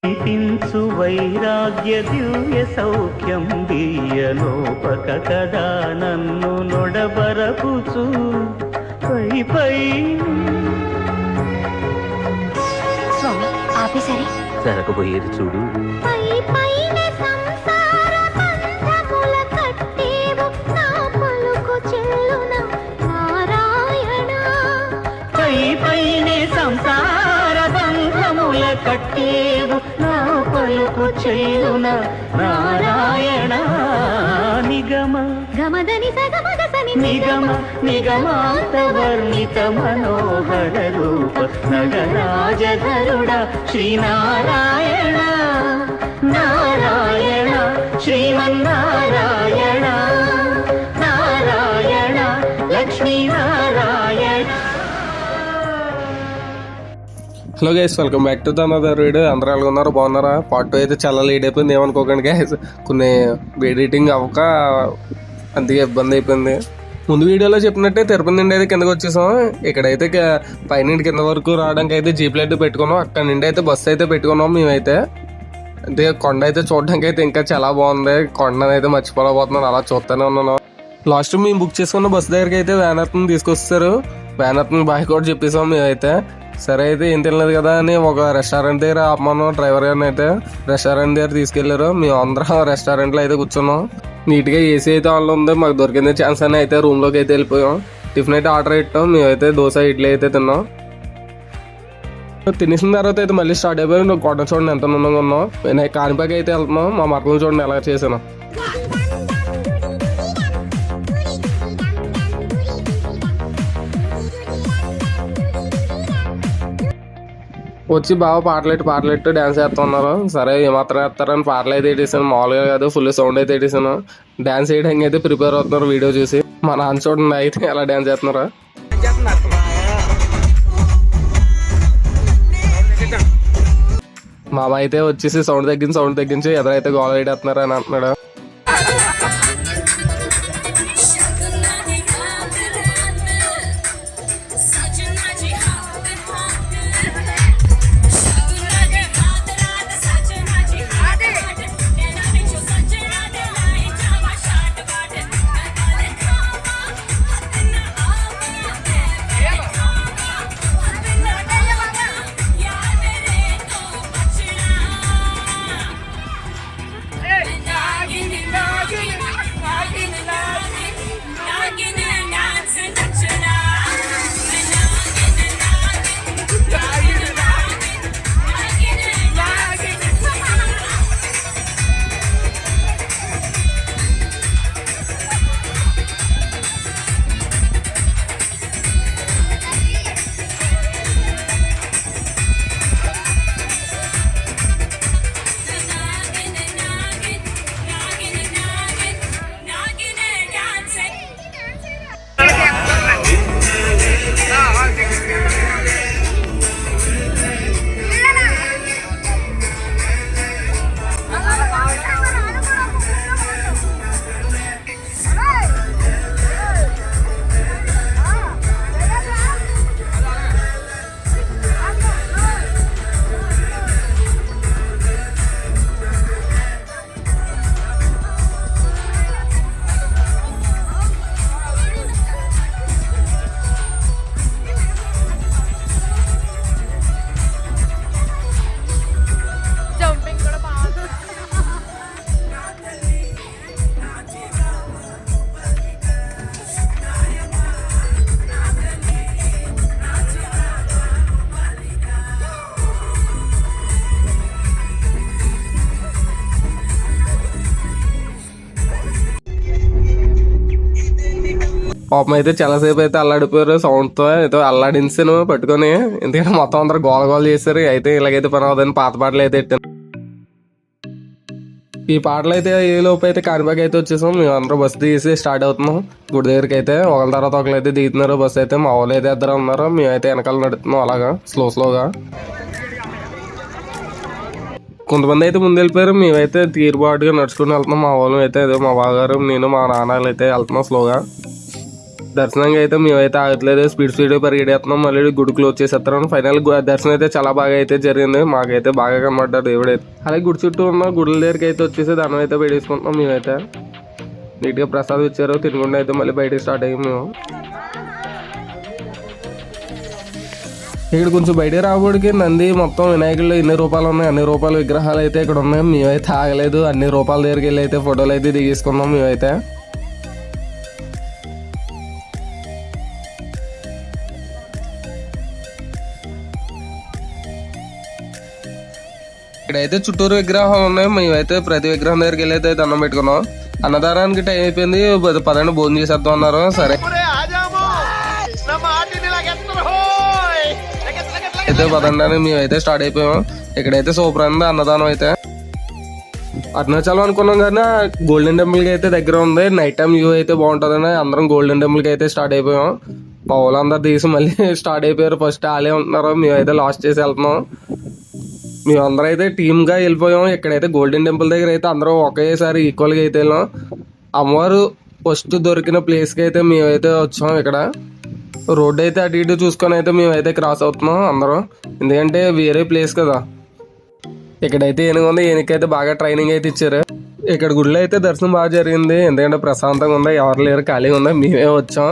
దీపించు వైరాగ్య దివ్య సౌఖ్యం దియ్యలోపక కదా నన్ను నొడబరపుచు పై పై. స్వామి ఆపేసరి జరగబోయేది చూడు. పై పైన సంసార బంధముల కట్టేవు నా పలుకు చెల్లున నారాయణ. పై పైనే సంసార బంధముల కట్టేవు నా పలుకు చెల్లున నారాయణ. నిగమ గమదని సగమగ సని నిగమ నిగమాంత వర్ణిత మనోహర రూప నగరాజధరుడ Srinarayana. Narayana Srimannarayana Narayana Lakshminarayana. Hello guys, welcome back to another video. అందరూ ఎలాగున్నారు, బాగున్నారా? పార్ట్ 2 అయితే చాలా లేట్ అయిపోయింది, ఏమనుకోకండి గైస్. కొన్ని ఎడిటింగ్ అవ్వక అందుకే ఇబ్బంది అయిపోయింది. ముందు వీడియోలో చెప్పినట్టే తిరుపతి నుండి అయితే కిందకి వచ్చేసాం. ఇక్కడైతే పైన కింద వరకు రావడానికి అయితే జీప్లు అయితే పెట్టుకున్నాం. అక్కడ నుండి అయితే బస్సు అయితే పెట్టుకున్నాం మేమైతే. అంటే కొండ అయితే చూడడానికి అయితే ఇంకా చాలా బాగుంది. కొండను అయితే మర్చిపోలేకపోతున్నాను, అలా చూస్తూనే ఉన్నాను. లాస్ట్ మేము బుక్ చేసుకున్న బస్సు దగ్గరికి అయితే వ్యానర్ని తీసుకొస్తారు. వ్యానర్ని బాయ్ కూడా చెప్పేసాం మేమైతే. సరే అయితే ఏం తినలేదు కదా అని ఒక రెస్టారెంట్ దగ్గర ఆపమన్నాం డ్రైవర్ గారిని అయితే. రెస్టారెంట్ దగ్గర తీసుకెళ్లారు. మేము అందరం రెస్టారెంట్లో అయితే కూర్చున్నాం. నీట్గా ఏసీ అయితే ఆన్లో ఉంది. మాకు దొరికింది ఛాన్స్ అని అయితే రూమ్లోకి అయితే వెళ్ళిపోయాం. టిఫిన్ అయితే ఆర్డర్ పెట్టాం. మేమైతే దోశ ఇడ్లీ అయితే తిన్నాం. తినేసిన తర్వాత అయితే మళ్ళీ స్టార్ట్ అయిపోయాం. నువ్వు కొండ చూడండి ఎంత నుండి ఉన్నాం. నేను కాణిపాకి అయితే వెళ్తున్నాం. మా మరకలు చూడండి ఎలా చేసాను. వచ్చి బాగా పాటలెట్టు డ్యాన్స్ చేస్తున్నారు. సరే ఏమాత్రం వేస్తారని పాటలు అయితే వేసాను. మామూలుగా కాదు, ఫుల్ సౌండ్ అయితే వేసాను. డ్యాన్స్ వేయడానికి అయితే ప్రిపేర్ అవుతున్నారు వీడియో చూసి. మా నాన్న చూడండి అయితే ఎలా డ్యాన్స్ చేస్తున్నారు. మా అమ్మ అయితే వచ్చేసి సౌండ్ తగ్గించి ఎదురైతే గోల వేడేస్తున్నారు అని అంటున్నాడు. పాపం అయితే చాలాసేపు అయితే అల్లాడిపోయారు. సౌండ్తో అయితే అల్లాడించాను పట్టుకొని. ఎందుకంటే మొత్తం అందరూ గోల చేశారు. అయితే ఇలాగైతే పని అవుతుంది. పాత పాటలు అయితే పెట్టాను. ఈ పాటలు అయితే ఏ లోపు అయితే కాణిపాకి అయితే వచ్చేసాం. మేము అందరూ బస్సు తీసి స్టార్ట్ అవుతున్నాం గుడి దగ్గరికి అయితే. ఒకళ్ళ తర్వాత ఒకళ్ళు అయితే దిగుతున్నారు బస్సు అయితే. మా వాళ్ళు అయితే ఇద్దరు ఉన్నారు. మేమైతే వెనకాల నడుతున్నాం అలాగా స్లోగా. కొంతమంది అయితే ముందు వెళ్ళిపోయారు. మేమైతే తీరుబాటుగా నడుచుకుని వెళ్తున్నాం. మా వాళ్ళు అయితే మా బావగారు, నేను, మా నాన్నలు అయితే వెళ్తున్నాం స్లోగా. దర్శనంగా అయితే మేమైతే ఆగట్లేదు, స్పీడ్ పరిగెడేస్తున్నాం. మళ్ళీ గుడి క్లోజ్ చేసేస్తాం. ఫైనల్ దర్శనం అయితే చాలా బాగా అయితే జరిగింది, మాకైతే బాగా కనబడ్డారు దేవుడైతే. అలాగే గుడి చుట్టూ ఉన్న గుడుల దగ్గరికి అయితే వచ్చేసి దండం అయితే పెట్టేసుకుంటున్నాం. మేమైతే నీట్గా ప్రసాదం ఇచ్చారు, తినకుండా అయితే మళ్ళీ బయటకి స్టార్ట్ అయ్యాము మేము. ఇక్కడ కొంచెం బయట రాబోడికి నంది మొత్తం వినాయకులు ఎన్ని రూపాయలు ఉన్నాయి, అన్ని రూపాయల విగ్రహాలు అయితే ఇక్కడ ఉన్నాయి. మేమైతే ఆగలేదు, అన్ని రూపాయల దగ్గరికి వెళ్ళి అయితే ఫోటోలు అయితే దిగేసుకున్నాం మేమైతే. ఇక్కడైతే చుట్టూరు విగ్రహాలు ఉన్నాయి. మేమైతే ప్రతి విగ్రహం దగ్గరికి వెళ్ళి అయితే దండం పెట్టుకున్నాం. అన్నదానానికి టైం అయిపోయింది, పదండి భోజనం చేసేద్దాం అన్నారు. సరే అయితే పదండి అని మేమైతే స్టార్ట్ అయిపోయాం. ఇక్కడైతే సూపర్ ఉంది అన్నదానం అయితే. అరుణాచలం అనుకున్నాం కానీ గోల్డెన్ టెంపుల్కి అయితే దగ్గర ఉంది, నైట్ టైం వ్యూ అయితే బాగుంటుందని అందరం గోల్డెన్ టెంపుల్కి అయితే స్టార్ట్ అయిపోయాం. మా వాళ్ళందరూ తీసి మళ్ళీ స్టార్ట్ అయిపోయారు, ఫస్ట్ వాళ్ళే ఉంటున్నారు, మేమైతే లాస్ట్ చేసి వెళ్తున్నాం. మేమందరం అయితే టీమ్గా వెళ్ళిపోయాం. ఇక్కడైతే గోల్డెన్ టెంపుల్ దగ్గర అయితే అందరూ ఒకేసారి ఈక్వల్గా అయితే వెళ్ళాం. అమ్మవారు ఫస్ట్ దొరికిన ప్లేస్కి అయితే మేమైతే వచ్చాం. ఇక్కడ రోడ్డు అయితే అటు ఇటు చూసుకొని అయితే మేమైతే క్రాస్ అవుతున్నాం అందరం, ఎందుకంటే వేరే ప్లేస్ కదా. ఇక్కడైతే ఏనుగు ఉంది, ఏనుకైతే బాగా ట్రైనింగ్ అయితే ఇచ్చారు. ఇక్కడ గుడిలో అయితే దర్శనం బాగా జరిగింది, ఎందుకంటే ప్రశాంతంగా ఉంది, ఎవరు లేరు, ఖాళీగా ఉంది, మేమే వచ్చాం.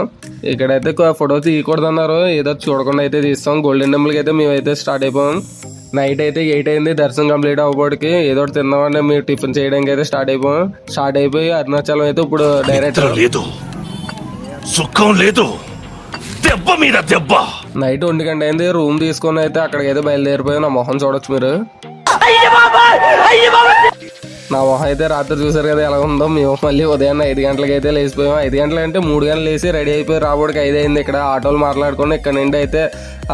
ఇక్కడైతే ఫోటో తీయకూడదు అన్నారు, ఏదో చూడకుండా అయితే తీస్తాం. గోల్డెన్ టెంపుల్కి అయితే మేమైతే స్టార్ట్ అయిపోయాం. నైట్ అయితే 8 అయింది, దర్శనం కంప్లీట్ అవ్వబోడికి ఏదో ఒకటి తిందామని మేము టిఫిన్ చేయడానికి అయితే స్టార్ట్ అయిపోయి అరుణాచలం అయితే ఇప్పుడు డైరెక్ట్ లేదు, సుఖం లేదు, దెబ్బ మీద దెబ్బ. నైట్ 1 గంట అయింది, రూమ్ తీసుకొని అయితే అక్కడికి అయితే బయలుదేరిపోయాం. నా మొహం చూడొచ్చు మీరు, నా మొహం అయితే రాత్రి చూసారు కదా ఎలా ఉందో. మేము మళ్ళీ ఉదయాన్నే 5 గంటలకి అయితే లేచిపోయాం. 5 గంటలు అంటే 3 గంటలు లేచి రెడీ అయిపోయి రాబోడికి 5 అయింది. ఇక్కడ ఆటోలు మాట్లాడుకొని ఇక్కడ నుండి అయితే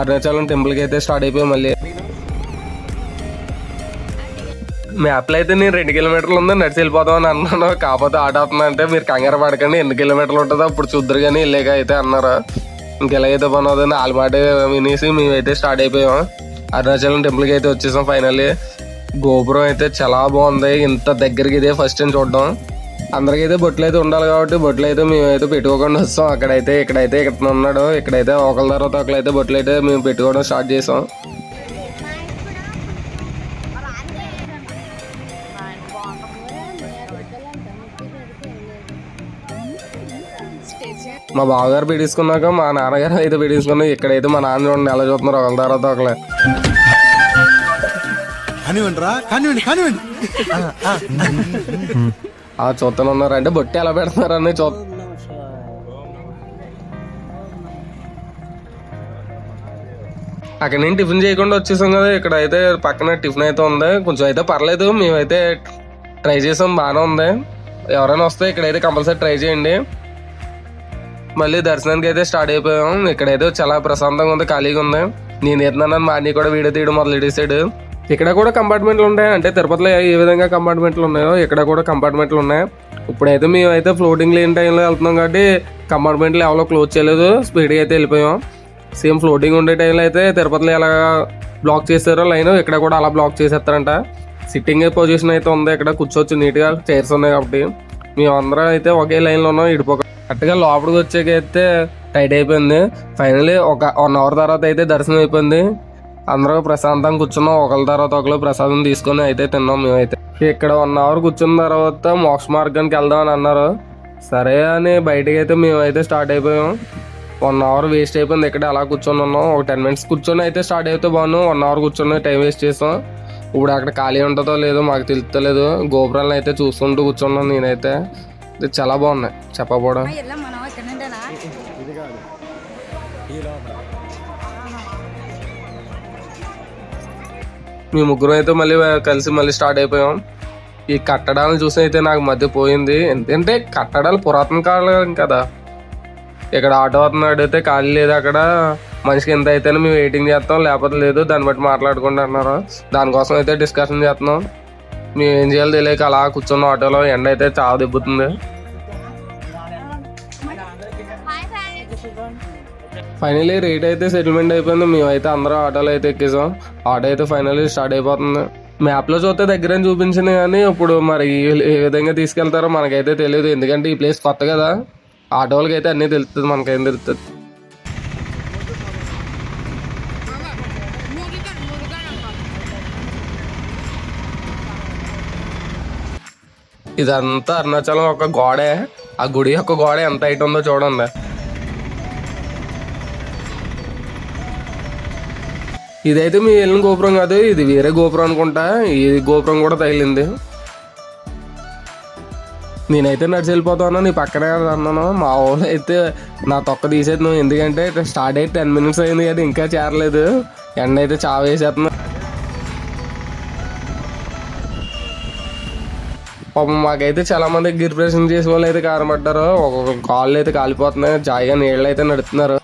అరుణాచలం టెంపుల్కి అయితే స్టార్ట్ అయిపోయాం. మళ్ళీ మ్యాప్లో అయితే నేను 2 కిలోమీటర్లు ఉందో నడిచి వెళ్ళిపోతాం అని అన్నాను, కాకపోతే ఆటో అవుతున్నా అంటే మీరు కంగారు పడకండి, ఎన్ని కిలోమీటర్లు ఉంటుందో అప్పుడు చూద్దరు కానీ వెళ్ళాక అయితే అన్నారు. ఇంకెలాగైతే పని అవుతుంది వాళ్ళ మాట వినేసి మేమైతే స్టార్ట్ అయిపోయాం. అరుణాచలం టెంపుల్కి అయితే వచ్చేసాం ఫైనల్లీ. గోపురం అయితే చాలా బాగుంది, ఇంత దగ్గరికి ఇదే ఫస్ట్ టైం చూడడం. అందరికైతే బొట్లు అయితే ఉండాలి కాబట్టి బొట్లు అయితే మేమైతే పెట్టుకోకుండా వస్తాం. ఇక్కడైతే ఇక్కడ ఉన్నాడు, ఇక్కడైతే ఒకళ్ళ తర్వాత ఒకళ్ళైతే బొట్లు అయితే మేము పెట్టుకోవడం స్టార్ట్ చేసాం. మా బావగారు పెట్టించుకున్నాక మా నాన్నగారు అయితే పెట్టించుకున్నాం. ఇక్కడైతే మా నాన్న చూడండి ఎలా చూస్తున్నారు ఒకళ్ళ తర్వాత ఒకళ్ళే. చూస్తూనే ఉన్నారు అంటే బొట్టి ఎలా పెడుతున్నారు అని అక్కడ నేను టిఫిన్ చేయకుండా వచ్చేసాం కదా. ఇక్కడ అయితే పక్కన టిఫిన్ అయితే ఉంది, కొంచెం అయితే పర్లేదు, మేమైతే ట్రై చేసాం, బాగానే ఉంది. ఎవరైనా వస్తే ఇక్కడైతే కంపల్సరీ ట్రై చేయండి. మళ్ళీ దర్శనానికి అయితే స్టార్ట్ అయిపోయాం. ఇక్కడైతే చాలా ప్రశాంతంగా ఉంది, ఖాళీగా ఉంది. నేను ఎత్తున్నాను మా అన్నీ కూడా వీడియో తీయడం మొదలెట్టేసాడు. ఇక్కడ కూడా కంపార్ట్మెంట్లు ఉంటాయి, అంటే తిరుపతిలో ఏ విధంగా కంపార్ట్మెంట్లు ఉన్నాయో ఇక్కడ కూడా కంపార్ట్మెంట్లు ఉన్నాయి. ఇప్పుడైతే మేమైతే ఫ్లోటింగ్ లేని టైంలో వెళ్తున్నాం కాబట్టి కంపార్ట్మెంట్లు ఎవరో క్లోజ్ చేయలేదు, స్పీడ్గా అయితే వెళ్ళిపోయాం. సేమ్ ఫ్లోటింగ్ ఉండే టైంలో అయితే తిరుపతిలో ఎలా బ్లాక్ చేస్తారో లైన్ ఇక్కడ కూడా అలా బ్లాక్ చేసేస్తారంట. సిట్టింగ్ పొజిషన్ అయితే ఉంది, ఇక్కడ కూర్చోవచ్చు నీట్గా, చైర్స్ ఉన్నాయి కాబట్టి. మేమందరం అయితే ఒకే లైన్లో ఉన్నాం. ఇడిపోక కరెక్ట్గా లోపలికి వచ్చాకైతే టైట్ అయిపోయింది. ఫైనలీ ఒక 1 అవర్ తర్వాత అయితే దర్శనం అయిపోయింది. అందరూ ప్రశాంతంగా కూర్చున్నాం, ఒకళ్ళ తర్వాత ఒకళ్ళు ప్రసాదం తీసుకొని అయితే తిన్నాం. మేమైతే ఇక్కడ 1 అవర్ కూర్చున్న తర్వాత మోక్ష మార్గానికి వెళ్దాం అని అన్నారు. సరే అని బయటకి అయితే మేమైతే స్టార్ట్ అయిపోయాం. 1 అవర్ వేస్ట్ అయిపోయింది, ఇక్కడ అలా కూర్చొని ఉన్నాం. ఒక 10 మినిట్స్ కూర్చొని అయితే స్టార్ట్ అయితే బాగున్నాం. 1 అవర్ కూర్చొని టైం వేస్ట్ చేసాం. ఇప్పుడు అక్కడ ఖాళీ ఉంటుందో లేదో మాకు తెలుస్తలేదు. గోపురాలను అయితే చూసుకుంటూ కూర్చున్నాం. నేనైతే చాలా బాగున్నాయి చెప్పబోవడం. మీ ముగ్గురు అయితే మళ్ళీ కలిసి మళ్ళీ స్టార్ట్ అయిపోయాం. ఈ కట్టడాలను చూసి అయితే నాకు మధ్య పోయింది, ఎందుకంటే కట్టడాలు పురాతన కాలం కదా. ఇక్కడ ఆటో అవుతున్నాడు అయితే ఖాళీ లేదు, అక్కడ మనిషికి ఎంత అయితేనే మేము వెయిటింగ్ చేస్తాం, లేకపోతే లేదు, దాన్ని బట్టి మాట్లాడుకుంటూ అన్నారు. దానికోసం అయితే డిస్కషన్ చేస్తున్నాం. మేము ఏం చేయాలో తెలియక అలా కూర్చున్న ఆటోలో. ఎండ అయితే చాలా దెబ్బతుంది. ఫైనలీ రేట్ అయితే సెటిల్మెంట్ అయిపోయింది. మేమైతే అందరూ ఆటోలో అయితే ఎక్కేసాం. ఆటో అయితే ఫైనలీ స్టార్ట్ అయిపోతుంది. మ్యాప్లో చూస్తే దగ్గర చూపించింది కానీ ఇప్పుడు మరి ఏ విధంగా తీసుకెళ్తారో మనకైతే తెలియదు, ఎందుకంటే ఈ ప్లేస్ కొత్త కదా. ఆటో వాళ్ళకి అయితే అన్నీ తెలుస్తుంది, మనకేం తెలుస్తుంది. ఇదంతా అరుణాచలం ఒక గోడే. ఆ గుడి యొక్క గోడ ఎంత హైట్ ఉందో చూడండి. ఇదైతే మీ వెళ్ళిన గోపురం కాదు, ఇది వేరే గోపురం అనుకుంటా. ఈ గోపురం కూడా తగిలింది. నేనైతే నడిచి వెళ్ళిపోతాను, నీ పక్కనే అన్నాను. మా ఊళ్ళో అయితే నా తొక్క తీసేది నువ్వు, ఎందుకంటే స్టార్ట్ అయితే 10 minutes అయింది కదా, ఇంకా చేరలేదు. ఎండ అయితే చావ వేసేస్తున్నా. పాపం మాకైతే చాలా మంది గిరిప్రదక్షిణ చేసే వాళ్ళు అయితే కారపడ్డారు. ఒక్కొక్క కాళ్ళు అయితే కాలిపోతున్నాయి, జాయిగా నీళ్ళు అయితే నడుస్తున్నారు.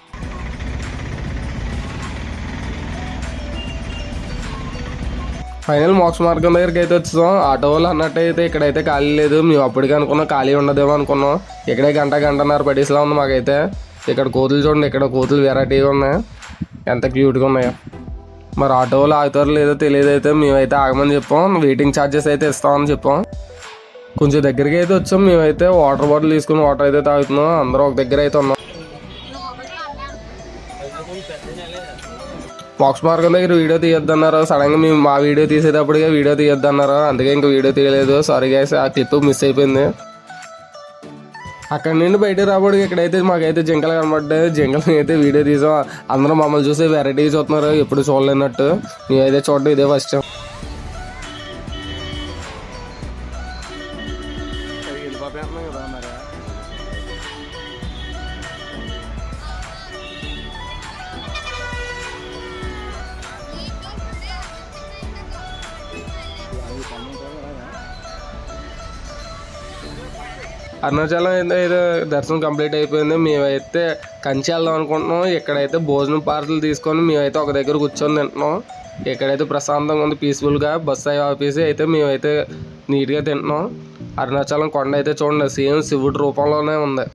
ఫైనల్ మోక్ష మార్గం దగ్గరికి అయితే వచ్చాం. ఆటో వాళ్ళు అన్నట్టు అయితే ఇక్కడైతే ఖాళీ లేదు. మేము అప్పటికే అనుకున్నాం ఖాళీ ఉండదేమో అనుకున్నాం. ఇక్కడే గంటన్నర పడేసిలా ఉంది మాకైతే. ఇక్కడ కోతులు చూడండి, ఇక్కడ కోతులు వెరైటీగా ఉన్నాయి, ఎంత క్యూట్గా ఉన్నాయో. మరి ఆటో వాళ్ళు ఆగుతారో లేదో తెలియదు. అయితే మేమైతే ఆగమని చెప్పాం, వెయిటింగ్ ఛార్జెస్ అయితే ఇస్తామని చెప్పాం. కొంచెం దగ్గరికి అయితే వచ్చాం. మేమైతే వాటర్ బాటిల్ తీసుకుని వాటర్ అయితే తాగుతున్నాం. అందరూ ఒక దగ్గర అయితే ఉన్నాం. మోక్ష మార్గం దగ్గర వీడియో తీయొద్దన్నారు. సడన్గా మేము మా వీడియో తీసేటప్పటికే వీడియో తీయొద్దన్నారు, అందుకే ఇంకా వీడియో తీయలేదు. సారీ గైస్, ఆ క్లిప్ మిస్ అయిపోయింది. అక్కడ నుండి బయట రాబడి ఇక్కడైతే మాకైతే జింకలు కనబడ్డాయి. జింకలు అయితే వీడియో తీసాం. అందరూ మమ్మల్ని చూసి వెరైటీ చూస్తున్నారు, ఎప్పుడు చూడలేనట్టు. మేమైతే చూడడం ఇదే ఫస్ట్. అరుణాచలం అయితే దర్శనం కంప్లీట్ అయిపోయింది. మేమైతే కంచి వెళ్దాం అనుకుంటున్నాం. ఇక్కడైతే భోజనం పార్సల్ తీసుకొని మేమైతే ఒక దగ్గర కూర్చొని తింటున్నాం. ఇక్కడైతే ప్రశాంతంగా ఉంది, పీస్ఫుల్గా. బస్సు ఆఫీస్ అయితే మేమైతే నీట్గా తింటున్నాం. అరుణాచలం కొండ అయితే చూడండి, సేమ్ శివుడి రూపంలోనే ఉంది.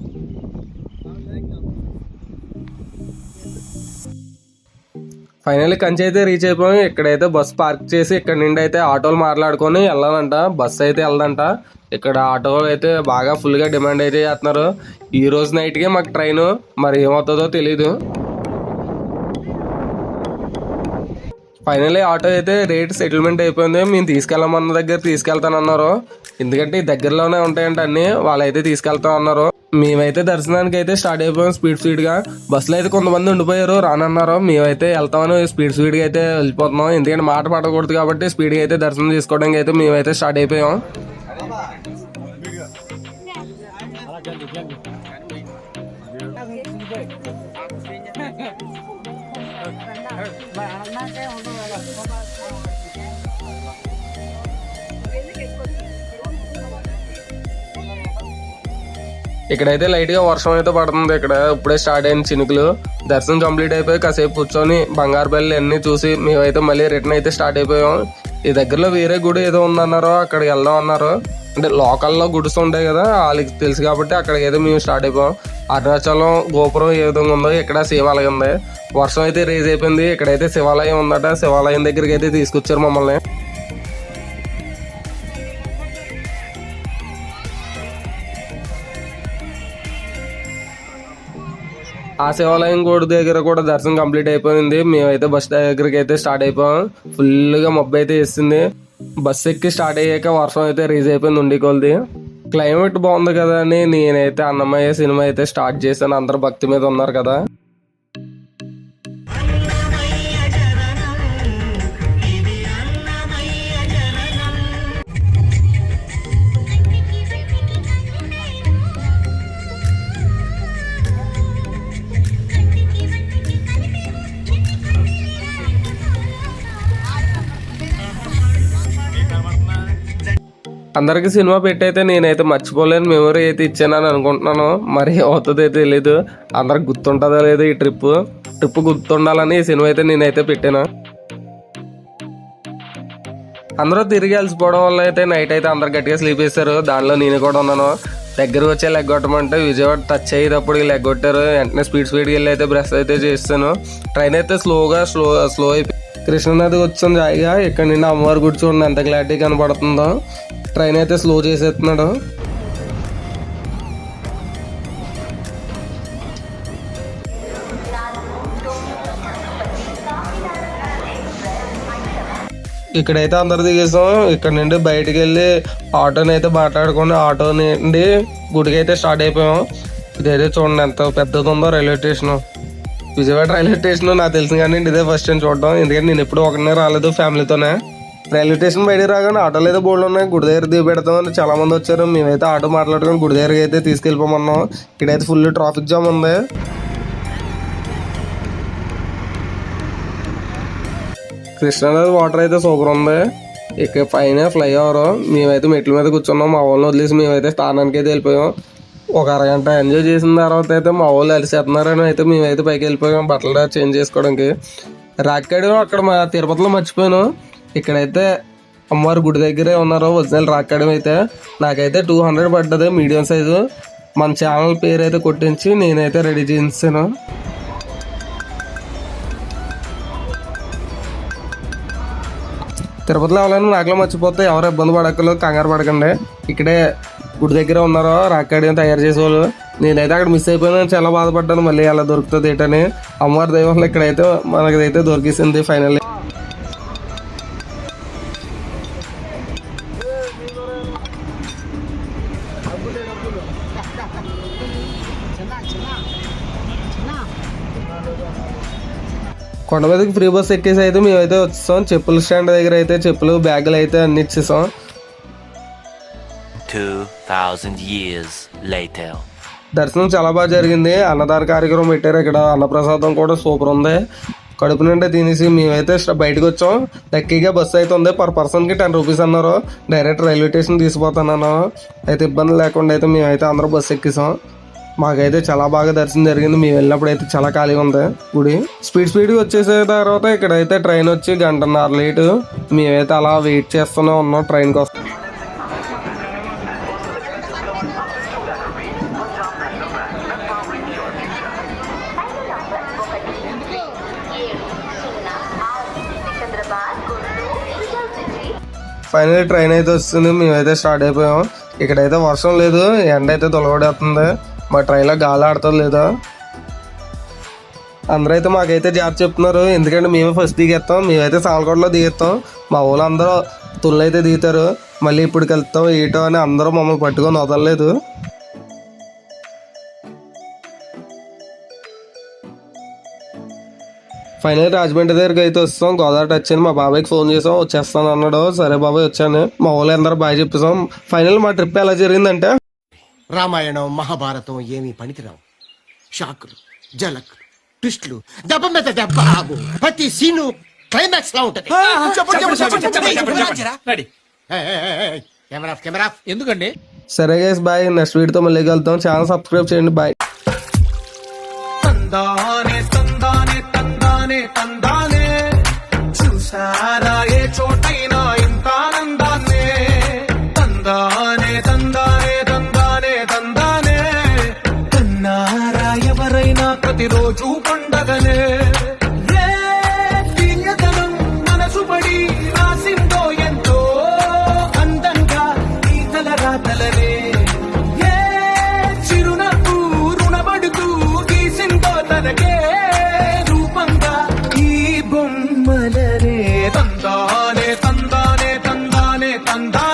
ఫైనల్లీ కంచి అయితే రీచ్ అయిపోయాం. ఇక్కడైతే బస్సు పార్క్ చేసి ఇక్కడ నుండి అయితే ఆటోలు మాట్లాడుకొని వెళ్ళాలంట. బస్సు అయితే వెళ్ళదంట. ఇక్కడ ఆటోలు అయితే బాగా ఫుల్గా డిమాండ్ అయితే చేస్తున్నారు. ఈ రోజు నైట్కే మాకు ట్రైన్, మరి ఏమవుతుందో తెలీదు. ఫైనల్లీ ఆటో అయితే రేట్ సెటిల్మెంట్ అయిపోయింది. మేము తీసుకెళ్ళమన్న దగ్గర తీసుకెళ్తానన్నారు, ఎందుకంటే ఈ దగ్గరలోనే ఉంటాయంట అన్ని. వాళ్ళైతే తీసుకెళ్తాం అన్నారు. మేమైతే దర్శనానికి అయితే స్టార్ట్ అయిపోయాం స్పీడ్గా. బస్సులో అయితే కొంతమంది ఉండిపోయారు, రానన్నారు. మేమైతే వెళ్తామని స్పీడ్గా అయితే వెళ్ళిపోతున్నాం, ఎందుకంటే మాట పడకూడదు కాబట్టి. స్పీడ్గా అయితే దర్శనం చేసుకోవడానికి అయితే మేమైతే స్టార్ట్ అయిపోయాం. ఇక్కడైతే లైట్గా వర్షం అయితే పడుతుంది. ఇక్కడ ఇప్పుడే స్టార్ట్ అయిన చినుకులు. దర్శనం కంప్లీట్ అయిపోయి కాసేపు కూర్చొని బంగారు బల్లి అన్నీ చూసి మేమైతే మళ్ళీ రిటర్న్ అయితే స్టార్ట్ అయిపోయాం. ఈ దగ్గరలో వేరే గుడి ఏదో ఉందన్నారు, అక్కడికి వెళ్దాం అన్నారు. అంటే లోకల్లో గుడిస్ ఉంటాయి కదా, వాళ్ళకి తెలుసు కాబట్టి అక్కడికి అయితే మేము స్టార్ట్ అయిపోయాం. అరుణాచలం గోపురం ఏ విధంగా ఉందో ఇక్కడ శివాలయం ఉంది. వర్షం అయితే రేజ్ అయిపోయింది. ఇక్కడైతే శివాలయం ఉందట, శివాలయం దగ్గరికి అయితే తీసుకొచ్చారు మమ్మల్ని. ఆ శివాలయం గుడి దగ్గర కూడా దర్శనం కంప్లీట్ అయిపోయింది. మేమైతే బస్ దగ్గరికి అయితే స్టార్ట్ అయిపోయాం. ఫుల్గా మబ్బు అయితే వేసింది. బస్సు ఎక్కి స్టార్ట్ అయ్యాక వర్షం అయితే రీజ్ అయిపోయింది ఉండికొలది. క్లైమేట్ బాగుంది కదా అని నేనైతే అన్నమయ్య సినిమా అయితే స్టార్ట్ చేశాను. అందరు భక్తి మీద ఉన్నారు కదా. అందరికి సినిమా పెట్టయితే నేనైతే మర్చిపోలేని మెమరీ అయితే ఇచ్చానని అనుకుంటున్నాను. మరి అవుతుందో తెలీదు, అందరికి గుర్తుంటుందో లేదు. ఈ ట్రిప్ గుర్తుండాలని ఈ సినిమా అయితే నేనైతే పెట్టాను. అందరూ తిరిగి వెళ్ళిపోవడం వల్ల అయితే నైట్ అయితే అందరు గట్టిగా స్లీప్ వేస్తారు. దానిలో నేను కూడా ఉన్నాను. దగ్గరకు వచ్చే లెగ్ కొట్టమంటే విజయవాడ టచ్ అయ్యేటప్పుడు లెగ్ కొట్టారు. వెంటనే స్పీడ్కి వెళ్ళి అయితే బ్రష్ అయితే చేస్తాను. ట్రైన్ అయితే స్లో అయిపోయి కృష్ణానది వచ్చాను జాయిగా. ఇక్కడ నిన్న అమ్మవారి గుడి చూడండి ఎంత క్లారిటీ కనపడుతుందో. ట్రైన్ అయితే స్లో చేసేస్తున్నాడు. ఇక్కడైతే అందరు దిగేసాం. ఇక్కడ నుండి బయటికి వెళ్ళి ఆటోని అయితే మాట్లాడుకొని ఆటో నుండి గుడికి అయితే స్టార్ట్ అయిపోయాం. ఇదైతే చూడండి ఎంత పెద్దది ఉందో railway station. Vijayawada railway station నాకు తెలిసింది కానీ ఇదే ఫస్ట్ టైం చూడడం. ఎందుకంటే నేను ఎప్పుడు ఒకనే రాలేదు ఫ్యామిలీతోనే. రైల్వే స్టేషన్ బయటికి రాగానే ఆటోలు అయితే బోర్డు ఉన్నాయి. గుడి దగ్గర దిగి పెడతామని చాలా మంది వచ్చారు. మేమైతే ఆటో మాట్లాడుకొని గుడి దగ్గరికి అయితే తీసుకెళ్ళిపోమన్నాం. ఇక్కడైతే ఫుల్ ట్రాఫిక్ జామ్ ఉంది. కృష్ణానది వాటర్ అయితే సూపర్ ఉంది. ఇక్కడ పైన ఫ్లైఓవర్. మేమైతే మెట్ల మీద కూర్చున్నాం. మా వాళ్ళని వదిలేసి మేమైతే స్థానానికి అయితే వెళ్ళిపోయాం. ఒక అరగంట ఎంజాయ్ చేసిన తర్వాత అయితే మా వాళ్ళు అలిసేస్తున్నారని అయితే మేమైతే పైకి వెళ్ళిపోయాం బట్టలు చేంజ్ చేసుకోవడానికి. రాక్కాడు అక్కడ మా తిరుపతిలో మర్చిపోయాను. ఇక్కడైతే అమ్మవారి గుడి దగ్గరే ఉన్నారు ఒరిజినల్ రాక్కాడం అయితే. నాకైతే 200 పడ్డది మీడియం సైజు. మన ఛానల్ పేరు అయితే కొట్టించి నేనైతే రెడీ చేయించాను. తిరుపతిలో ఎవరైనా నాకులో మర్చిపోతే ఎవరు ఇబ్బంది పడక్కర్లేదు, కంగారు పడకండి. ఇక్కడే గుడి దగ్గర ఉన్నారో రాక్కాడి తయారు చేసేవాళ్ళు. నేనైతే అక్కడ మిస్ అయిపోయాను, చాలా బాధపడ్డాను. మళ్ళీ అలా దొరుకుతుంది ఏంటని. అమ్మవారి దైవం ఇక్కడైతే మనకైతే దొరికేసింది ఫైనల్లీ. కొండ మీదకి ఫ్రీ బస్ ఎక్కేసి అయితే మేమైతే వచ్చేసాం. చెప్పుల స్టాండ్ దగ్గర అయితే చెప్పులు బ్యాగులు అయితే అన్ని ఇచ్చేసాం. 2000 years later. దర్శనం చాలా బాగా జరిగింది. అన్నదాన కార్యక్రమం పెట్టారు. ఇక్కడ అన్నప్రసాదం కూడా సూపర్ ఉంది. కడుపు నిండా తినేసి మేమైతే బయటకు వచ్చాం. లక్కీగా బస్సు అయితే ఉంది. పర్ పర్సన్కి 10 రూపీస్ అన్నారు. డైరెక్ట్ రైల్వే స్టేషన్ తీసుకుపోతానన్నా. అయితే ఇబ్బంది లేకుండా అయితే మేమైతే అందరూ బస్సు ఎక్కేసాం. మాకైతే చాలా బాగా దర్శనం జరిగింది. మేము వెళ్ళినప్పుడు అయితే చాలా ఖాళీగా ఉంది గుడి. స్పీడ్గా వచ్చేసే తర్వాత ఇక్కడైతే ట్రైన్ వచ్చి 1.5 గంట లేటు. మేమైతే అలా వెయిట్ చేస్తూనే ఉన్నాం ట్రైన్ కోసం. ఫైనల్ ట్రైన్ అయితే వస్తుంది. మేమైతే స్టార్ట్ అయిపోయాం. ఇక్కడైతే వర్షం లేదు, ఎండ అయితే తొలగొడేస్తుంది. మా ట్రైన్లో గాలి ఆడుతుంది లేదా. అందరూ అయితే మాకైతే జాబ్ చెప్తున్నారు. ఎందుకంటే మేమే ఫస్ట్ దిగేస్తాం. మేమైతే సాలకోటలో దిగేస్తాం. మా ఊళ్ళో అందరూ తుళ్ళు అయితే దిగుతారు. మళ్ళీ ఇప్పటికి వెళ్తాం ఏటో అని అందరూ మమ్మల్ని పట్టుకొని వదలలేదు. ఫైనల్ రాజమండ్రి దగ్గరికి అయితే వస్తాం. గోదావరి టచ్ అని మా బాబాయ్కి ఫోన్ చేసాం. వచ్చేస్తాను అన్నాడు. సరే బాబాయ్ వచ్చాను. మా ఊళ్ళో అందరూ బాగా చెప్పేసాం. ఫైనల్ మా ట్రిప్ ఎలా జరిగిందంటే రామాయణం మహాభారతం ఏమీ పనికిరావు. షాకులు, జలకులు, ట్విస్టులు, దెబ్బ మీద దెబ్బ ఆగు. ప్రతి సీను క్లైమాక్స్ లా ఉంటది. కెమెరా ఎందుకండి? సరే గైస్ బాయ్. నెక్స్ట్ వీడియోతో మళ్ళీ కలుద్దాం. ఛానల్ సబ్స్క్రైబ్ చేయండి. బాయ్. తందానే తందానే తందానే తందానే చూసారా ఏ చోటైనా ఇంత ఆనందాన్నే. తందానే తందానే తందానే తందానే కన్నారా ఎవరైనా ప్రతిరోజు పండగనే. ఏ దివ్యతనం మనసు పడి రాసిందో ఎంతో అందంగా ఈ తలరాతలనే. ఏ చిరునవ్వు రుణపడుతూ గీసిందో తనకే రూపంగా ఈ బొమ్మలనే. తందానే తందానే తందానే తందానే